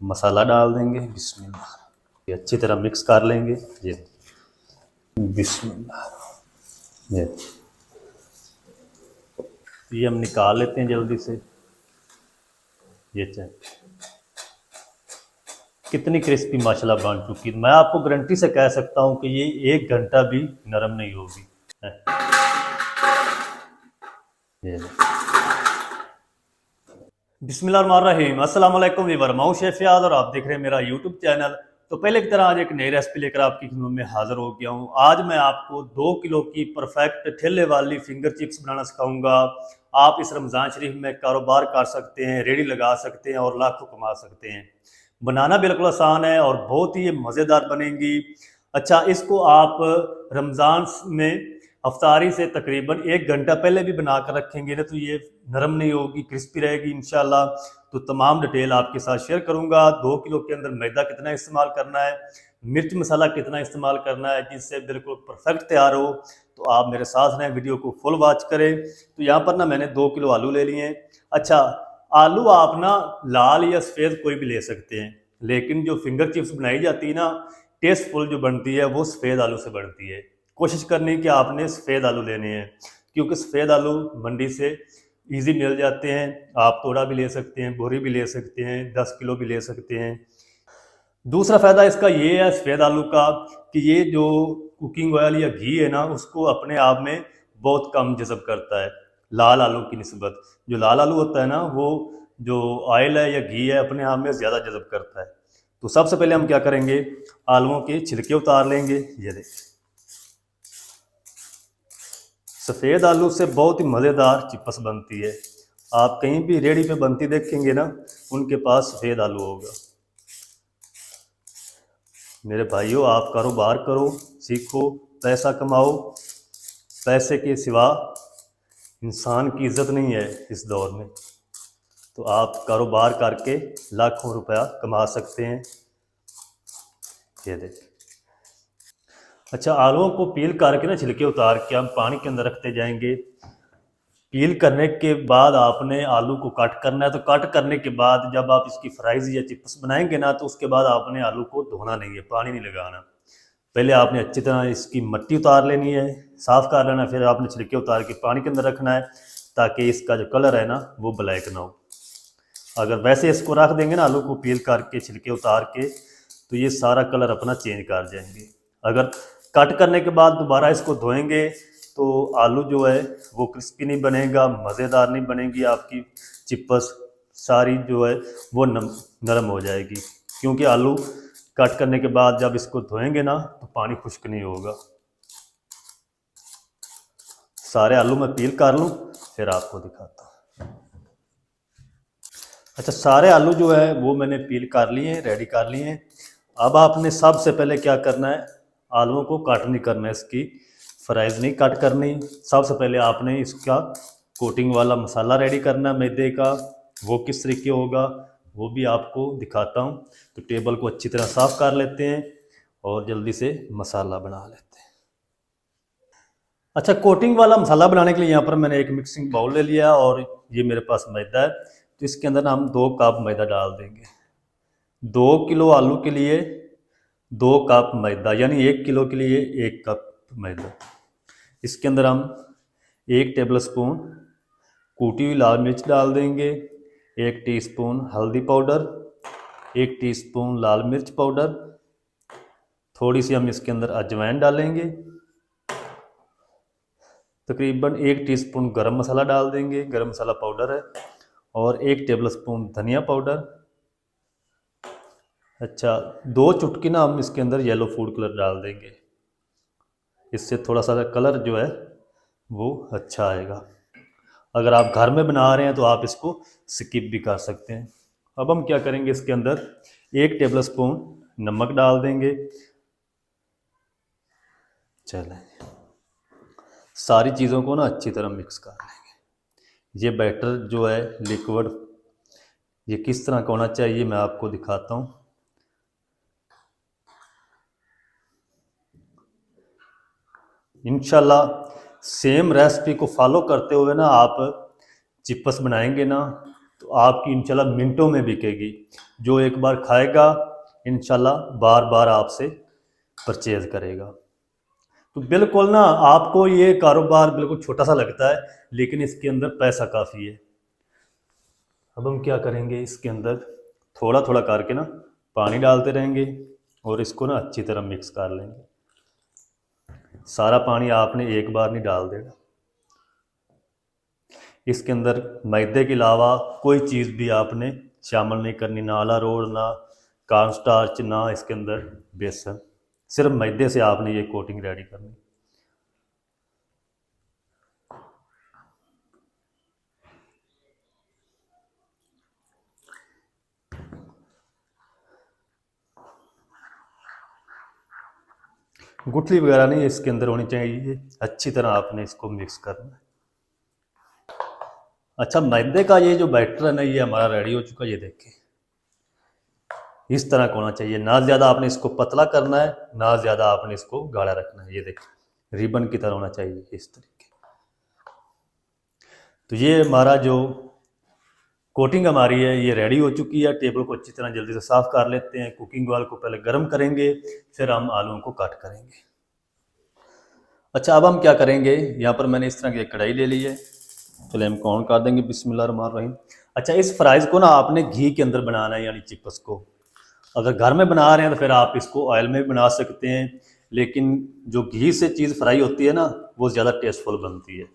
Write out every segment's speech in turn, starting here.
मसाला डाल देंगे। बिस्मिल्लाह, ये अच्छी तरह मिक्स कर लेंगे। ये बिस्मिल्लाह, ये हम निकाल लेते हैं जल्दी से। ये चेक कितनी क्रिस्पी माशाल्लाह बन चुकी है। मैं आपको गारंटी से कह सकता हूँ कि ये 1 घंटा भी नरम नहीं होगी। ये बिस्मिल्लाहिर्रहमानिर्रहीम, अस्सलाम वालेकुम वीवर, मैं हूं शेफ याद और आप देख रहे हैं मेरा यूट्यूब चैनल। तो पहले की तरह आज एक नई रेसिपी लेकर आपकी खिदमत में हाजिर हो गया हूं। आज मैं आपको 2 किलो की परफेक्ट ठेले वाली फिंगर चिप्स बनाना सिखाऊंगा। आप इस रमज़ान शरीफ में कारोबार कर सकते हैं, रेडी लगा सकते हैं और लाखों कमा सकते हैं। बनाना बिल्कुल आसान है और बहुत ही मज़ेदार बनेंगी। अच्छा, इसको आप रमज़ान में अफ्तारी से तकरीबन 1 घंटा पहले भी बना कर रखेंगे ना तो ये नरम नहीं होगी, क्रिस्पी रहेगी इंशाल्लाह। तो तमाम डिटेल आपके साथ शेयर करूंगा। 2 किलो के अंदर मैदा कितना इस्तेमाल करना है, मिर्च मसाला कितना इस्तेमाल करना है, जिससे बिल्कुल परफेक्ट तैयार हो। तो आप मेरे साथ रहें, वीडियो को फुल वॉच करें। तो यहाँ पर ना मैंने 2 किलो आलू ले लिए हैं। अच्छा, आलू आप ना लाल या सफ़ेद कोई भी ले सकते हैं, लेकिन जो फिंगर चिप्स बनाई जाती है ना टेस्टफुल जो बनती है वो सफ़ेद आलू से बनती है। कोशिश करनी कि आपने सफ़ेद आलू लेने हैं, क्योंकि सफ़ेद आलू मंडी से इजी मिल जाते हैं। आप तोड़ा भी ले सकते हैं, बोरी भी ले सकते हैं, 10 किलो भी ले सकते हैं। दूसरा फ़ायदा इसका ये है सफ़ेद आलू का कि ये जो कुकिंग ऑयल या घी है ना उसको अपने आप में बहुत कम जज़ब करता है लाल आलू की निस्बत। जो लाल आलू होता है ना वो जो ऑयल है या घी है अपने आप में ज़्यादा जज़ब करता है। तो सबसे पहले हम क्या करेंगे, आलूओं के छिलके उतार लेंगे। ये देखिए, सफ़ेद आलू से बहुत ही मज़ेदार चिप्स बनती है। आप कहीं भी रेडी पे बनती देखेंगे ना उनके पास सफ़ेद आलू होगा। मेरे भाइयों, आप कारोबार करो, सीखो, पैसा कमाओ। पैसे के सिवा इंसान की इज्जत नहीं है इस दौर में। तो आप कारोबार करके लाखों रुपया कमा सकते हैं। ये देखिए। अच्छा, आलूओं को पील करके ना छिलके उतार के हम पानी के अंदर रखते जाएंगे। पील करने के बाद आपने आलू को कट करना है। तो कट करने के बाद जब आप इसकी फ्राइज़ या चिप्स बनाएंगे ना तो उसके बाद आपने आलू को धोना नहीं है, पानी नहीं लगाना। पहले आपने अच्छी तरह इसकी मट्टी उतार लेनी है, साफ़ कर लेना है। फिर आपने छिलके उतार के पानी के अंदर रखना है ताकि इसका जो कलर है ना वो ब्लैक ना हो। अगर वैसे इसको रख देंगे ना आलू को पील करके छिलके उतार के तो ये सारा कलर अपना चेंज कर जाएंगे। अगर कट करने के बाद दोबारा इसको धोएंगे तो आलू जो है वो क्रिस्पी नहीं बनेगा, मज़ेदार नहीं बनेगी। आपकी चिप्स सारी जो है वो नरम हो जाएगी, क्योंकि आलू कट करने के बाद जब इसको धोएंगे ना तो पानी खुश्क नहीं होगा। सारे आलू मैं पील कर लूँ फिर आपको दिखाता हूँ। अच्छा, सारे आलू जो है वो मैंने पील कर लिए हैं, रेडी कर लिए हैं। अब आपने सबसे पहले क्या करना है, आलूओं को कट नहीं करना है, इसकी फ्राइज़ नहीं कट करनी। सबसे पहले आपने इसका कोटिंग वाला मसाला रेडी करना है मैदे का। वो किस तरीके होगा वो भी आपको दिखाता हूँ। तो टेबल को अच्छी तरह साफ़ कर लेते हैं और जल्दी से मसाला बना लेते हैं। अच्छा, कोटिंग वाला मसाला बनाने के लिए यहाँ पर मैंने एक मिक्सिंग बाउल ले लिया और ये मेरे पास मैदा है। तो इसके अंदर ना हम 2 कप मैदा डाल देंगे। 2 किलो आलू के लिए 2 कप मैदा, यानी 1 किलो के लिए 1 कप मैदा। इसके अंदर हम 1 टेबल स्पून कूटी हुई लाल मिर्च डाल देंगे, 1 टीस्पून हल्दी पाउडर, 1 टीस्पून लाल मिर्च पाउडर, थोड़ी सी हम इसके अंदर अजवाइन डालेंगे, तकरीबन 1 टीस्पून गरम मसाला डाल देंगे, गरम मसाला पाउडर है, और 1 टेबल स्पून धनिया पाउडर। अच्छा, 2 चुटकी ना हम इसके अंदर येलो फूड कलर डाल देंगे। इससे थोड़ा सा कलर जो है वो अच्छा आएगा। अगर आप घर में बना रहे हैं तो आप इसको स्किप भी कर सकते हैं। अब हम क्या करेंगे, इसके अंदर 1 टेबल स्पून नमक डाल देंगे। चलें, सारी चीज़ों को ना अच्छी तरह मिक्स कर लेंगे। ये बैटर जो है लिक्विड ये किस तरह का होना चाहिए मैं आपको दिखाता हूँ। इंशाल्लाह सेम रेसिपी को फॉलो करते हुए ना आप चिप्स बनाएंगे ना तो आपकी इंशाल्लाह मिनटों में बिकेगी। जो एक बार खाएगा इंशाल्लाह बार बार आपसे परचेज करेगा। तो बिल्कुल ना, आपको ये कारोबार बिल्कुल छोटा सा लगता है, लेकिन इसके अंदर पैसा काफ़ी है। अब हम क्या करेंगे, इसके अंदर थोड़ा थोड़ा करके ना पानी डालते रहेंगे और इसको ना अच्छी तरह मिक्स कर लेंगे। सारा पानी आपने एक बार नहीं डाल देना। इसके अंदर मैदे के अलावा कोई चीज़ भी आपने शामिल नहीं करनी, ना अरारोट, ना कॉर्न स्टार्च, ना इसके अंदर बेसन। सिर्फ मैदे से आपने ये कोटिंग रेडी करनी। गुठली वगैरह नहीं इसके अंदर होनी चाहिए, अच्छी तरह आपने इसको मिक्स करना है। अच्छा, मैदे का ये जो बैटर है ना, ये हमारा रेडी हो चुका है। ये देखिए इस तरह का होना चाहिए, ना ज़्यादा आपने इसको पतला करना है, ना ज़्यादा आपने इसको गाढ़ा रखना है। ये देखिए रिबन की तरह होना चाहिए इस तरीके। तो ये हमारा जो कोटिंग हमारी है ये रेडी हो चुकी है। टेबल को अच्छी तरह जल्दी से साफ़ कर लेते हैं। कुकिंग ऑयल को पहले गर्म करेंगे, फिर हम आलूओं को कट करेंगे। अच्छा, अब हम क्या करेंगे, यहाँ पर मैंने इस तरह की एक कढ़ाई ले ली है। फ्लेम को ऑन कर देंगे, बिस्मिल्लाहिर्रहमानिर्रहीम। अच्छा, इस फ्राइज़ को ना आपने घी के अंदर बनाना है, यानी चिप्स को। अगर घर में बना रहे हैं तो फिर आप इसको ऑयल में भी बना सकते हैं, लेकिन जो घी से चीज़ फ्राई होती है ना, वो ज़्यादा टेस्टफुल बनती है।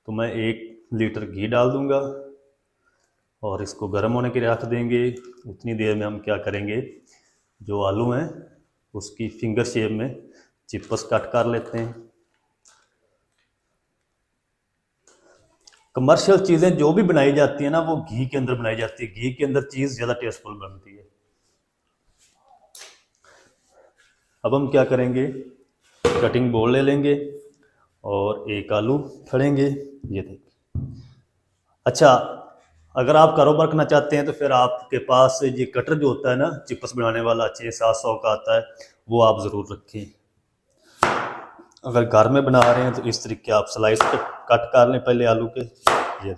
तो मैं 1 लीटर घी डाल दूँगा और इसको गर्म होने के लिए रख देंगे। उतनी देर में हम क्या करेंगे, जो आलू हैं उसकी फिंगर शेप में चिप्स कट कर लेते हैं। कमर्शियल चीज़ें जो भी बनाई जाती हैं ना, वो घी के अंदर बनाई जाती है। घी के अंदर चीज़ ज़्यादा टेस्टफुल बनती है। अब हम क्या करेंगे, कटिंग बोर्ड ले लेंगे और एक आलू फड़ेंगे। ये देखिए। अच्छा, अगर आप कारोबार करना चाहते हैं तो फिर आपके पास ये कटर जो होता है ना, चिप्स बनाने वाला 600-700 का आता है, वो आप ज़रूर रखें। अगर घर में बना रहे हैं तो इस तरीके आप स्लाइस कट कर लें पहले आलू के। ये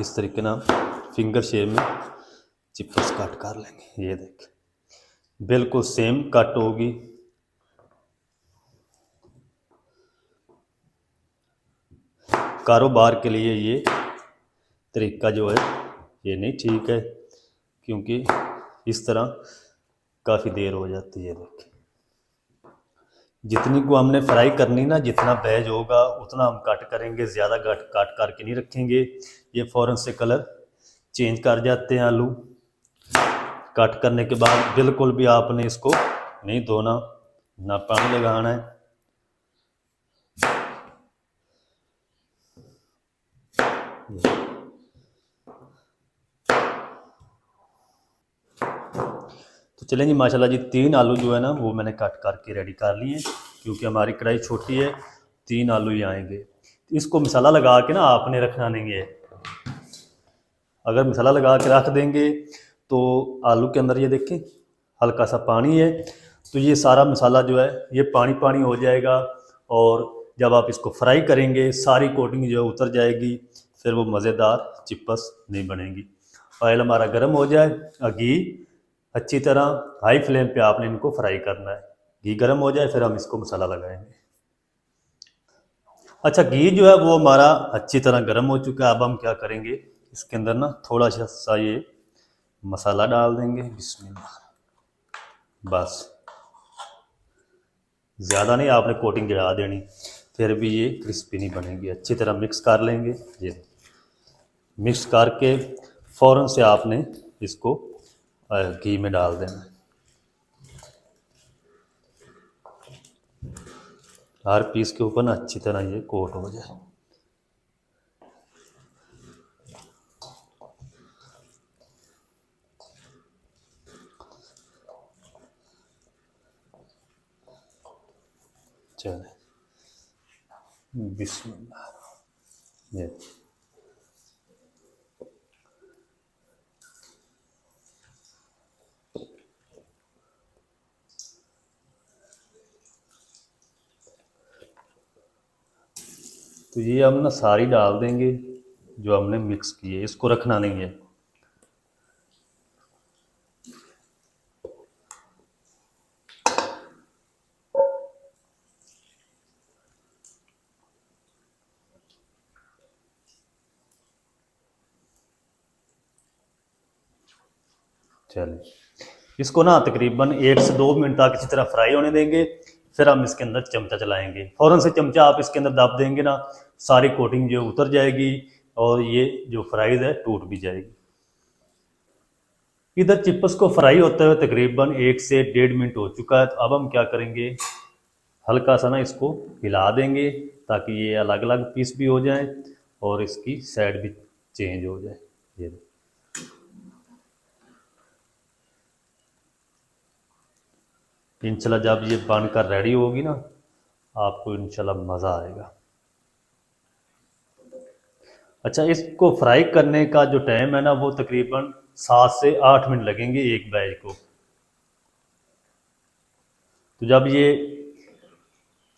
इस तरीके ना फिंगर शेप में चिप्स कट कर लेंगे। ये देख बिल्कुल सेम कट होगी। कारोबार के लिए ये तरीका जो है ये नहीं ठीक है, क्योंकि इस तरह काफ़ी देर हो जाती है। देखिए जितनी को हमने फ्राई करनी ना, जितना बैज होगा उतना हम कट करेंगे, ज़्यादा कट करके नहीं रखेंगे। ये फ़ौरन से कलर चेंज कर जाते हैं आलू। कट करने के बाद बिल्कुल भी आपने इसको नहीं धोना, ना पानी लगाना है। तो चलें जी, माशाल्लाह जी 3 आलू जो है ना वो मैंने कट करके रेडी कर लिए, क्योंकि हमारी कढ़ाई छोटी है, 3 आलू ही आएंगे। तो इसको मसाला लगा के ना आपने रखना नहीं है। अगर मसाला लगा के रख देंगे तो आलू के अंदर ये देखें हल्का सा पानी है, तो ये सारा मसाला जो है ये पानी पानी हो जाएगा, और जब आप इसको फ्राई करेंगे सारी कोटिंग जो है उतर जाएगी, फिर वो मज़ेदार चिप्स नहीं बनेंगी। ऑयल हमारा गर्म हो जाए, घी अच्छी तरह हाई फ्लेम पे आपने इनको फ्राई करना है। घी गर्म हो जाए फिर हम इसको मसाला लगाएंगे। अच्छा, घी जो है वो हमारा अच्छी तरह गर्म हो चुका है। अब हम क्या करेंगे, इसके अंदर ना थोड़ा सा ये मसाला डाल देंगे। बिस्मिल्लाह। बस ज़्यादा नहीं आपने कोटिंग गिरा देनी, फिर भी ये क्रिस्पी नहीं बनेगी। अच्छी तरह मिक्स कर लेंगे। ये मिक्स करके फ़ौरन से आपने इसको घी में डाल देना है। हर पीस के ऊपर ना अच्छी तरह ये कोट हो जाए। चले, बिस्मिल्लाह। ये तो तो ये हम ना सारी डाल देंगे जो हमने मिक्स की है, इसको रखना नहीं है। चलिए इसको ना तकरीबन 1 से 2 मिनट तक इसी तरह फ्राई होने देंगे। फिर हम इसके अंदर चमचा चलाएंगे, फ़ौरन से चमचा आप इसके अंदर दब देंगे ना, सारी कोटिंग जो उतर जाएगी और ये जो फ्राइज़ है टूट भी जाएगी। इधर चिप्स को फ्राई होते हुए तकरीबन 1 से 1.5 मिनट हो चुका है। तो अब हम क्या करेंगे, हल्का सा ना इसको हिला देंगे ताकि ये अलग अलग पीस भी हो जाएं और इसकी साइड भी चेंज हो जाए। ये इंशाल्लाह जब ये बनकर रेडी होगी ना, आपको इंशाल्लाह मज़ा आएगा। अच्छा, इसको फ्राई करने का जो टाइम है ना, वो तकरीबन 7 से 8 मिनट लगेंगे एक बैच को। तो जब ये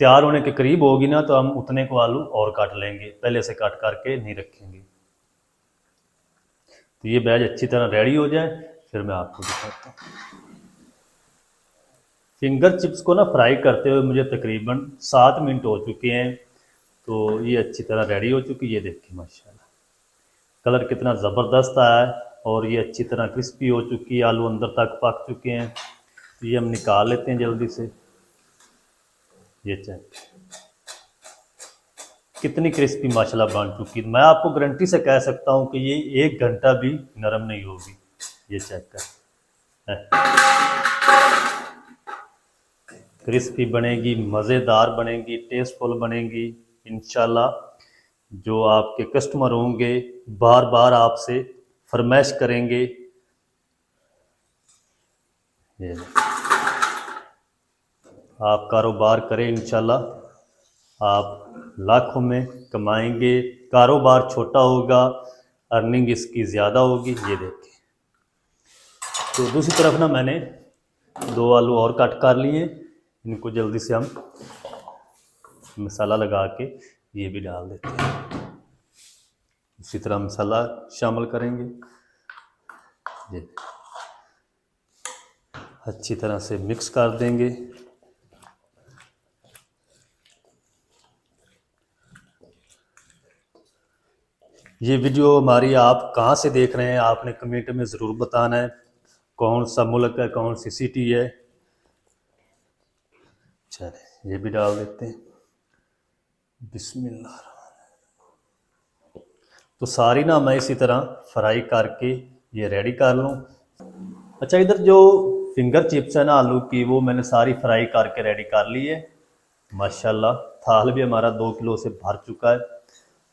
तैयार होने के करीब होगी ना, तो हम उतने को आलू और काट लेंगे, पहले से काट करके नहीं रखेंगे। तो ये बैच अच्छी तरह रेडी हो जाए फिर मैं आपको दिखाता हूँ। फिंगर चिप्स को ना फ्राई करते हुए मुझे तकरीबन 7 मिनट हो चुके हैं। तो ये अच्छी तरह रेडी हो चुकी है। ये देखिए माशाल्लाह कलर कितना ज़बरदस्त आया है और ये अच्छी तरह क्रिस्पी हो चुकी है, आलू अंदर तक पक चुके हैं। तो ये हम निकाल लेते हैं जल्दी से। ये चेक कितनी क्रिस्पी माशाल्लाह बन चुकी है। मैं आपको गारंटी से कह सकता हूँ कि ये 1 घंटा भी नरम नहीं होगी। ये चेक कर, क्रिस्पी बनेगी, मज़ेदार बनेगी, टेस्टफुल बनेगी इंशाल्लाह। जो आपके कस्टमर होंगे बार बार आपसे फरमाइश करेंगे। ये आप कारोबार करें इंशाल्लाह, आप लाखों में कमाएंगे। कारोबार छोटा होगा, अर्निंग इसकी ज़्यादा होगी। ये देखें, तो दूसरी तरफ ना मैंने 2 आलू और कट कर लिए, इनको जल्दी से हम मसाला लगा के ये भी डाल देते हैं। इसी तरह मसाला शामिल करेंगे। ये अच्छी तरह से मिक्स कर देंगे। ये वीडियो हमारी आप कहाँ से देख रहे हैं, आपने कमेंट में ज़रूर बताना है, कौन सा मुल्क है, कौन सी सिटी है। चले ये भी डाल देते हैं। बिस्मिल्लाह। तो सारी ना मैं इसी तरह फ्राई करके ये रेडी कर लूँ। अच्छा, इधर जो फिंगर चिप्स है ना आलू की, वो मैंने सारी फ्राई करके रेडी कर ली है माशाल्लाह। थाल भी हमारा 2 किलो से भर चुका है।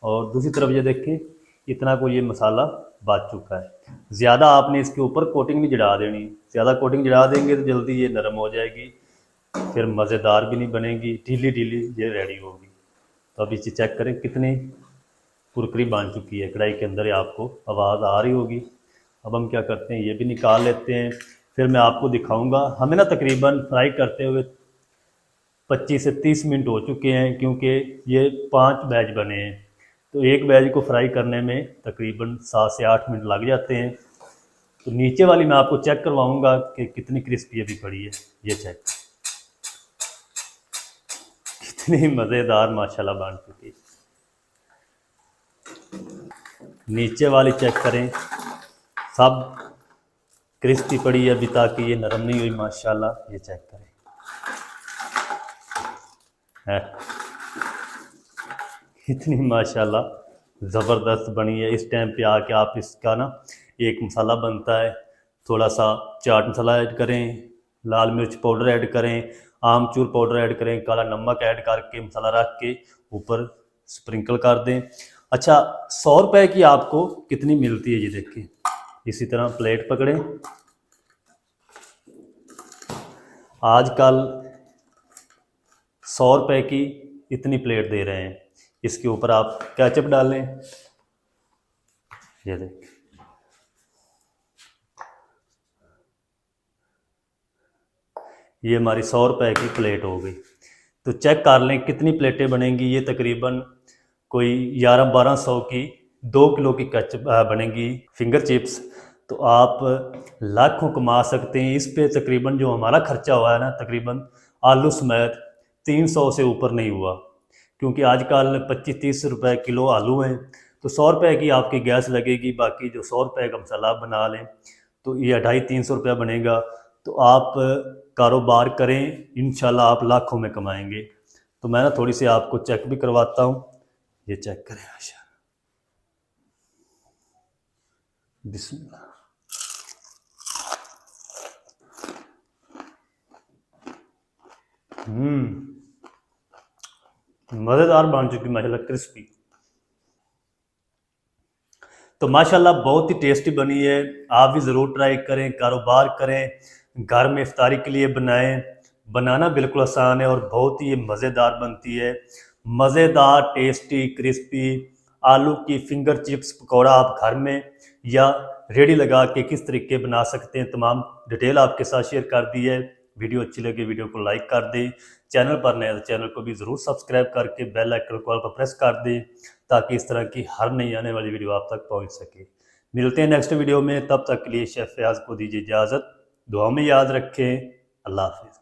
और दूसरी तरफ ये देखें, इतना को ये मसाला बच चुका है। ज़्यादा आपने इसके ऊपर कोटिंग नहीं जड़ा देनी, ज़्यादा कोटिंग जड़ा देंगे तो जल्दी ये नरम हो जाएगी, फिर मज़ेदार भी नहीं बनेगी, ढीली ढीली ये रेडी होगी। तो अब इसे चेक करें कितनी कुरकुरी बन चुकी है कढ़ाई के अंदर, आपको आवाज़ आ रही होगी। अब हम क्या करते हैं, ये भी निकाल लेते हैं, फिर मैं आपको दिखाऊंगा। हमें ना तकरीबन फ्राई करते हुए 25 से 30 मिनट हो चुके हैं, क्योंकि ये 5 बैच बने हैं। तो एक बैच को फ्राई करने में तकरीबन 7 से 8 मिनट लग जाते हैं। तो नीचे वाली मैं आपको चेक करवाऊंगा कि कितनी क्रिस्पी अभी पड़ी है। ये चेक, कितनी मज़ेदार माशाल्लाह बन चुकी है। नीचे वाली चेक करें, सब क्रिस्पी पड़ी है अभी तक, ये नरम नहीं हुई माशाल्लाह। ये चेक करें है इतनी माशाल्लाह ज़बरदस्त बनी है। इस टाइम पे आके आप इसका ना एक मसाला बनता है, थोड़ा सा चाट मसाला ऐड करें, लाल मिर्च पाउडर ऐड करें, आमचूर पाउडर ऐड करें, काला नमक ऐड करके मसाला रख के ऊपर स्प्रिंकल कर दें। अच्छा, 100 रुपये की आपको कितनी मिलती है ये देखिए। इसी तरह प्लेट पकड़ें। आजकल 100 रुपये की इतनी प्लेट दे रहे हैं, इसके ऊपर आप केचप डालें। ये देख, ये हमारी 100 रुपये की प्लेट हो गई। तो चेक कर लें कितनी प्लेटें बनेंगी। ये तकरीबन कोई 1100-1200 की 2 किलो की बनेगी फिंगर चिप्स, तो आप लाखों कमा सकते हैं। इस पे तकरीबन जो हमारा खर्चा हुआ है ना, तकरीबन आलू समेत 300 से ऊपर नहीं हुआ, क्योंकि आजकल 25-30 रुपए किलो आलू हैं, तो 100 रुपये की आपकी गैस लगेगी, बाकी जो 100 रुपये का मसाला बना लें तो ये 250-300 रुपया बनेगा। तो आप कारोबार करें, इंशाल्लाह आप लाखों में कमाएंगे। तो मैं ना थोड़ी सी आपको चेक भी करवाता हूँ, ये चेक करें। आशा बिस्मिल्लाह। मज़ेदार बन चुकी माशाल्लाह, क्रिस्पी। तो माशाल्लाह बहुत ही टेस्टी बनी है, आप भी ज़रूर ट्राई करें, कारोबार करें, घर में इफ्तारी के लिए बनाएं। बनाना बिल्कुल आसान है और बहुत ही मज़ेदार बनती है। मज़ेदार, टेस्टी, क्रिस्पी आलू की फिंगर चिप्स पकौड़ा आप घर में या रेडी लगा के किस तरीके बना सकते हैं, तमाम डिटेल आपके साथ शेयर कर दी है। वीडियो अच्छी लगे वीडियो को लाइक कर दें, चैनल पर नए तो चैनल को भी ज़रूर सब्सक्राइब करके बेल आइकन कॉल पर प्रेस कर दें, ताकि इस तरह की हर नई आने वाली वीडियो आप तक पहुंच सके। मिलते हैं नेक्स्ट वीडियो में, तब तक के लिए शेफ फयाज को दीजिए इजाज़त। दुआ में याद रखें। अल्लाह हाफिज़।